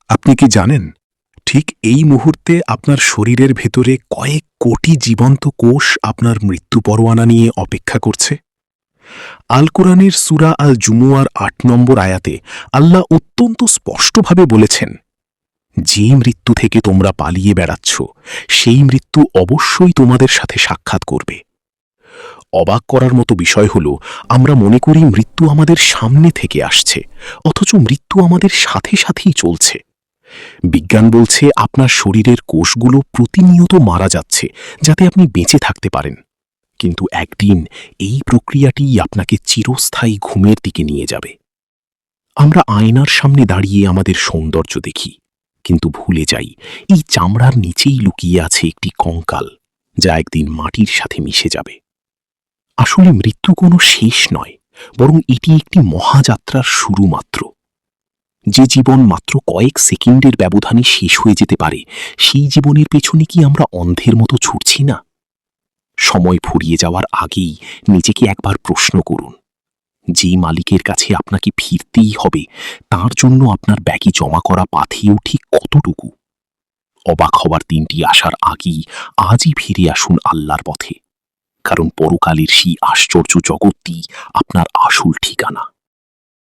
আপনি কি জানেন, ঠিক এই মুহূর্তে আপনার শরীরের ভেতরে কয়েক কোটি জীবন্ত কোষ আপনার মৃত্যু পরোয়ানা নিয়ে অপেক্ষা করছে? আল কোরআনের সূরা আল জুমুয়ার ৮ নম্বর আয়াতে আল্লাহ অত্যন্ত স্পষ্টভাবে বলেছেন, যে মৃত্যু থেকে তোমরা পালিয়ে বেড়াচ্ছ, সেই মৃত্যু অবশ্যই তোমাদের সাথে সাক্ষাৎ করবে। অবাক করার মতো বিষয় হল, আমরা মনে করি মৃত্যু আমাদের সামনে থেকে আসছে, অথচ মৃত্যু আমাদের সাথে সাথেই চলছে। বিজ্ঞান বলছে আপনার শরীরের কোষগুলো প্রতিনিয়ত মারা যাচ্ছে যাতে আপনি বেঁচে থাকতে পারেন, কিন্তু একদিন এই প্রক্রিয়াটিই আপনাকে চিরস্থায়ী ঘুমের দিকে নিয়ে যাবে। আমরা আয়নার সামনে দাঁড়িয়ে আমাদের সৌন্দর্য দেখি, কিন্তু ভুলে যাই এই চামড়ার নিচেই লুকিয়ে আছে একটি কঙ্কাল, যা একদিন মাটির সাথে মিশে যাবে। আসলে মৃত্যু কোনো শেষ নয়, বরং এটি একটি মহাযাত্রার শুরু মাত্র। যে জীবন মাত্র কয়েক সেকেন্ডের ব্যবধানে শেষ হয়ে যেতে পারে, সেই জীবনের পেছনে কি আমরা অন্ধের মতো ছুটছি না? সময় ফুরিয়ে যাওয়ার আগেই নিজেকে একবার প্রশ্ন করুন, যে মালিকের কাছে আপনাকে ফিরতেই হবে, তার জন্য আপনার ব্যাগে জমা করা পাথেয় ঠিক কতটুকু? অবাক হওয়ার দিনটি আসার আগেই আজই ফিরে আসুন আল্লাহর পথে, কারণ পরকালের সেই আশ্চর্য জগৎটি আপনার আসল ঠিকানা।